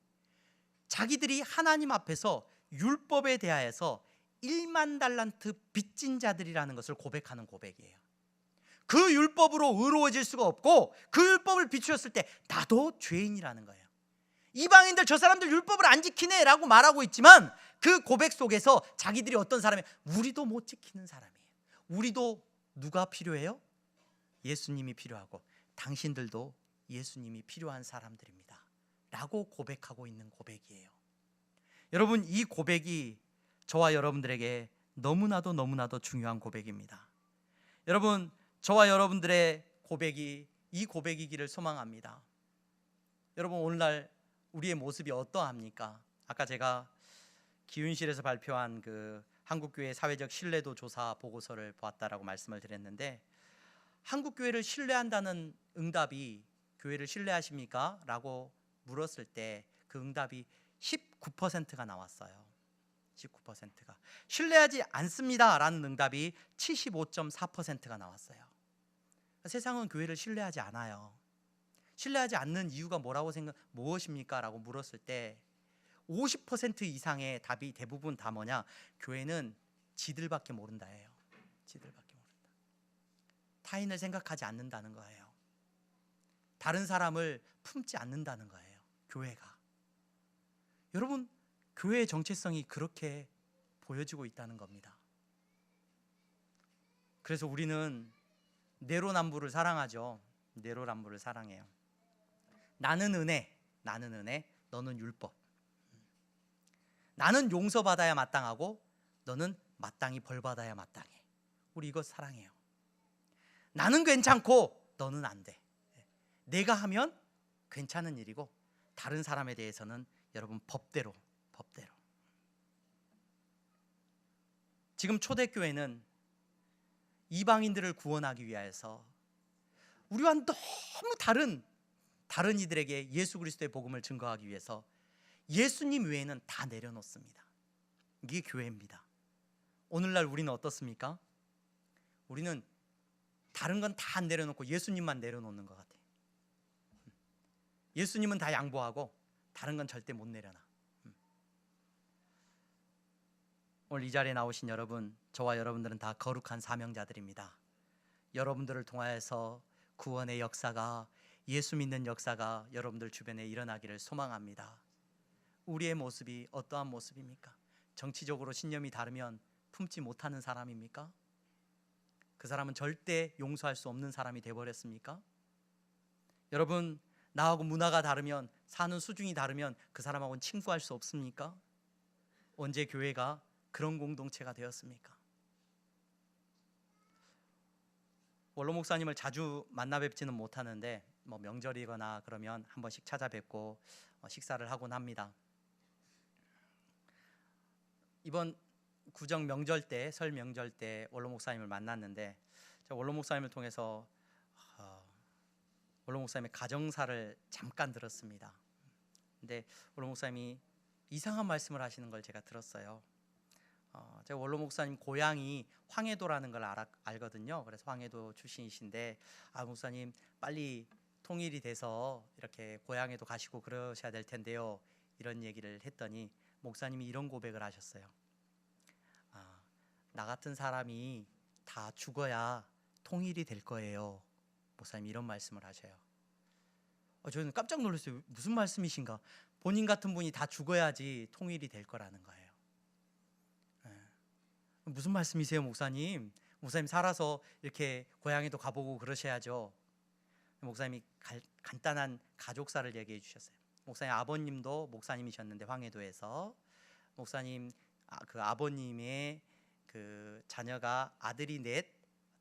Speaker 1: 자기들이 하나님 앞에서 율법에 대하여서 1만 달란트 빚진 자들이라는 것을 고백하는 고백이에요. 그 율법으로 의로워질 수가 없고 그 율법을 비추었을 때 나도 죄인이라는 거예요. 이방인들 저 사람들 율법을 안 지키네 라고 말하고 있지만 그 고백 속에서 자기들이 어떤 사람이에요? 우리도 못 지키는 사람이에요. 우리도 누가 필요해요? 예수님이 필요하고 당신들도 예수님이 필요한 사람들입니다 라고 고백하고 있는 고백이에요. 여러분, 이 고백이 저와 여러분들에게 너무나도 중요한 고백입니다. 여러분, 저와 여러분들의 고백이 이 고백이기를 소망합니다. 여러분, 오늘날 우리의 모습이 어떠합니까? 아까 제가 기윤실에서 발표한 그 한국교회 사회적 신뢰도 조사 보고서를 보았다라고 말씀을 드렸는데, 한국교회를 신뢰한다는 응답이 교회를 신뢰하십니까? 라고 물었을 때 그 응답이 19%가 나왔어요. 19%가 신뢰하지 않습니다 라는 응답이 75.4%가 나왔어요. 세상은 교회를 신뢰하지 않아요. 신뢰하지 않는 이유가 무엇입니까? 라고 물었을 때 50% 이상의 답이 대부분 다 뭐냐? 교회는 지들밖에 모른다예요. 지들밖에 모른다. 타인을 생각하지 않는다는 거예요. 다른 사람을 품지 않는다는 거예요. 교회가. 여러분, 교회의 정체성이 그렇게 보여지고 있다는 겁니다. 그래서 우리는 내로남불을 사랑하죠. 내로남불을 사랑해요. 나는 은혜, 너는 율법. 나는 용서받아야 마땅하고 너는 마땅히 벌받아야 마땅해. 우리 이거 사랑해요. 나는 괜찮고 너는 안 돼. 내가 하면 괜찮은 일이고 다른 사람에 대해서는 여러분 법대로. 지금 초대교회는 이방인들을 구원하기 위해서 우리와 너무 다른 이들에게 예수 그리스도의 복음을 증거하기 위해서 예수님 외에는 다 내려놓습니다. 이게 교회입니다. 오늘날 우리는 어떻습니까? 우리는 다른 건 다 내려놓고 예수님만 내려놓는 것 같아요. 예수님은 다 양보하고 다른 건 절대 못 내려놔. 오늘 이 자리에 나오신 여러분, 저와 여러분들은 다 거룩한 사명자들입니다. 여러분들을 통하여서 구원의 역사가, 예수 믿는 역사가 여러분들 주변에 일어나기를 소망합니다. 우리의 모습이 어떠한 모습입니까? 정치적으로 신념이 다르면 품지 못하는 사람입니까? 그 사람은 절대 용서할 수 없는 사람이 되어버렸습니까? 여러분, 나하고 문화가 다르면, 사는 수준이 다르면 그 사람하고는 친구할 수 없습니까? 언제 교회가 그런 공동체가 되었습니까? 원로 목사님을 자주 만나 뵙지는 못하는데 명절이거나 그러면 한 번씩 찾아뵙고 식사를 하곤 합니다. 이번 구정 명절 때, 설 명절 때 원로 목사님을 만났는데, 제가 원로 목사님을 통해서 원로 목사님의 가정사를 잠깐 들었습니다. 근데 원로 목사님이 이상한 말씀을 하시는 걸 제가 들었어요. 제가 원로 목사님 고향이 황해도라는 걸 알거든요. 그래서 황해도 출신이신데, 목사님 빨리 통일이 돼서 이렇게 고향에도 가시고 그러셔야 될 텐데요, 이런 얘기를 했더니 목사님이 이런 고백을 하셨어요. 나 같은 사람이 다 죽어야 통일이 될 거예요. 목사님이 이런 말씀을 하셔요. 저는 깜짝 놀랐어요. 무슨 말씀이신가? 본인 같은 분이 다 죽어야지 통일이 될 거라는 거예요. 무슨 말씀이세요, 목사님? 목사님 살아서 이렇게 고향에도 가보고 그러셔야죠. 목사님이 간단한 가족사를 얘기해 주셨어요. 목사님 아버님도 목사님이셨는데 황해도에서 목사님 그 아버님의 그 자녀가 아들이 넷,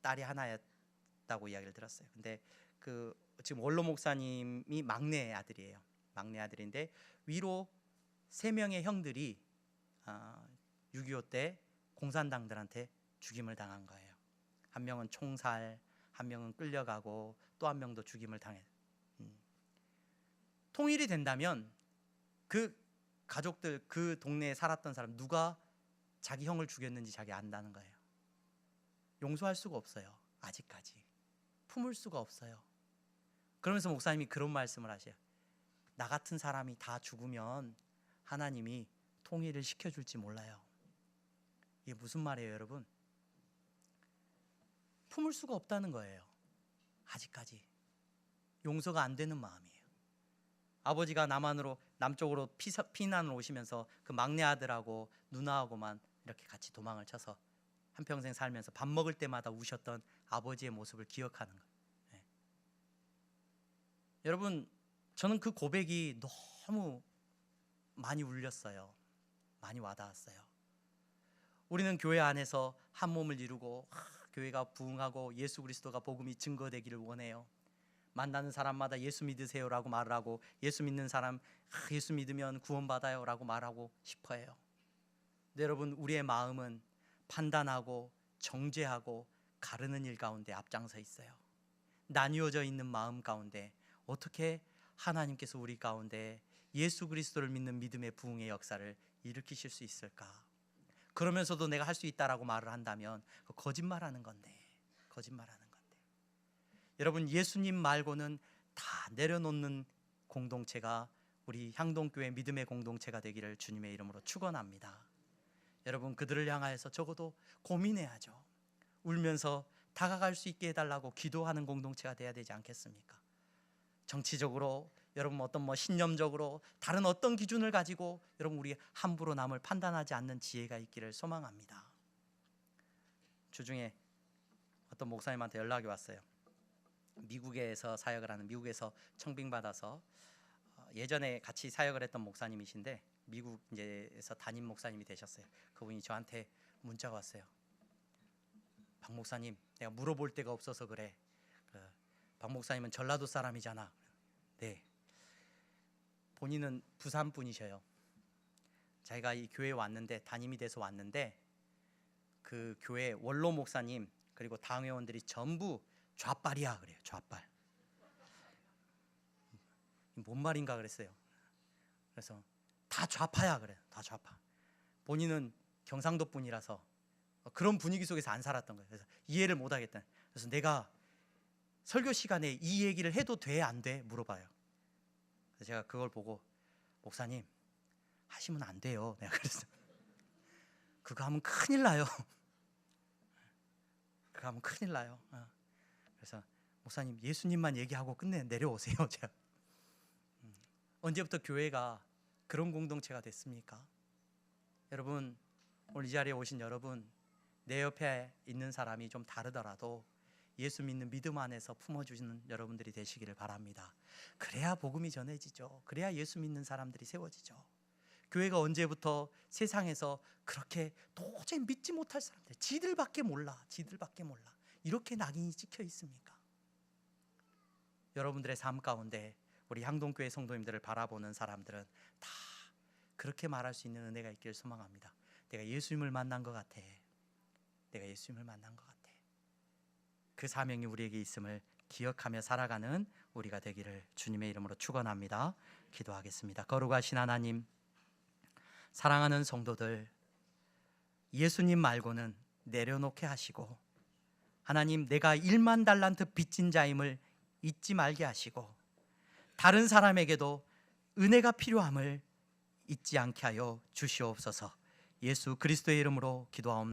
Speaker 1: 딸이 하나였다고 이야기를 들었어요. 근데 그 지금 원로 목사님이 막내 아들이에요. 막내 아들인데 위로 3명의 형들이 6.25 때 공산당들한테 죽임을 당한 거예요. 한 명은 총살, 한 명은 끌려가고 또 한 명도 죽임을 당해. 통일이 된다면 그 가족들, 그 동네에 살았던 사람 누가 자기 형을 죽였는지 자기 안다는 거예요. 용서할 수가 없어요. 아직까지 품을 수가 없어요. 그러면서 목사님이 그런 말씀을 하셔요. 나 같은 사람이 다 죽으면 하나님이 통일을 시켜줄지 몰라요. 이게 무슨 말이에요, 여러분? 품을 수가 없다는 거예요. 아직까지 용서가 안 되는 마음이에요. 아버지가 남쪽으로 피난을 오시면서 그 막내 아들하고 누나하고만 이렇게 같이 도망을 쳐서 한평생 살면서 밥 먹을 때마다 우셨던 아버지의 모습을 기억하는 거예요. 네. 여러분, 저는 그 고백이 너무 많이 울렸어요. 많이 와닿았어요. 우리는 교회 안에서 한 몸을 이루고 교회가 부흥하고 예수 그리스도가 복음이 증거되기를 원해요. 만나는 사람마다 예수 믿으세요라고 말을 하고, 예수 믿는 사람 예수 믿으면 구원받아요라고 말하고 싶어해요. 근데 여러분, 우리의 마음은 판단하고 정죄하고 가르는 일 가운데 앞장서 있어요. 나뉘어져 있는 마음 가운데 어떻게 하나님께서 우리 가운데 예수 그리스도를 믿는 믿음의 부흥의 역사를 일으키실 수 있을까? 그러면서도 내가 할 수 있다라고 말을 한다면 거짓말하는 건데, 거짓말하는 건데. 여러분, 예수님 말고는 다 내려놓는 공동체가 우리 향동교회 믿음의 공동체가 되기를 주님의 이름으로 축원합니다. 여러분, 그들을 향하여서 적어도 고민해야죠. 울면서 다가갈 수 있게 해달라고 기도하는 공동체가 돼야 되지 않겠습니까? 정치적으로, 여러분 어떤 신념적으로 다른 어떤 기준을 가지고 여러분 우리 함부로 남을 판단하지 않는 지혜가 있기를 소망합니다. 주중에 어떤 목사님한테 연락이 왔어요. 미국에서 사역을 하는, 미국에서 청빙받아서 예전에 같이 사역을 했던 목사님이신데 미국에서 담임 목사님이 되셨어요. 그분이 저한테 문자가 왔어요. 박 목사님, 내가 물어볼 데가 없어서 그래. 박 목사님은 전라도 사람이잖아. 네. 본인은 부산 분이셔요. 자기가 이 교회에 왔는데, 담임이 돼서 왔는데 그 교회 원로 목사님 그리고 당회원들이 전부 좌빨이야 그래요. 좌빨. 뭔 말인가 그랬어요. 그래서 다 좌파야 그래요. 다 좌파. 본인은 경상도 분이라서 그런 분위기 속에서 안 살았던 거예요. 그래서 이해를 못 하겠다. 그래서 내가 설교 시간에 이 얘기를 해도 돼, 안 돼? 물어봐요. 그래서 제가 그걸 보고, 목사님 하시면 안 돼요. 내가 그랬어요. 그거 하면 큰일 나요. 그거 하면 큰일 나요. 그래서 목사님 예수님만 얘기하고 내려오세요. 제가 언제부터 교회가 그런 공동체가 됐습니까? 여러분, 오늘 이 자리에 오신 여러분, 내 옆에 있는 사람이 좀 다르더라도 예수 믿는 믿음 안에서 품어주시는 여러분들이 되시기를 바랍니다. 그래야 복음이 전해지죠. 그래야 예수 믿는 사람들이 세워지죠. 교회가 언제부터 세상에서 그렇게 도저히 믿지 못할 사람들, 지들밖에 몰라 이렇게 낙인이 찍혀 있습니까? 여러분들의 삶 가운데 우리 향동교회 성도님들을 바라보는 사람들은 다 그렇게 말할 수 있는 은혜가 있기를 소망합니다. 내가 예수님을 만난 것 같아. 내가 예수님을 만난 것 같아. 그 사명이 우리에게 있음을 기억하며 살아가는 우리가 되기를 주님의 이름으로 축원합니다. 기도하겠습니다. 거룩하신 하나님, 사랑하는 성도들, 예수님 말고는 내려놓게 하시고, 하나님, 내가 1만 달란트 빚진 자임을 잊지 말게 하시고, 다른 사람에게도 은혜가 필요함을 잊지 않게 하여 주시옵소서. 예수 그리스도의 이름으로 기도하옵나이다.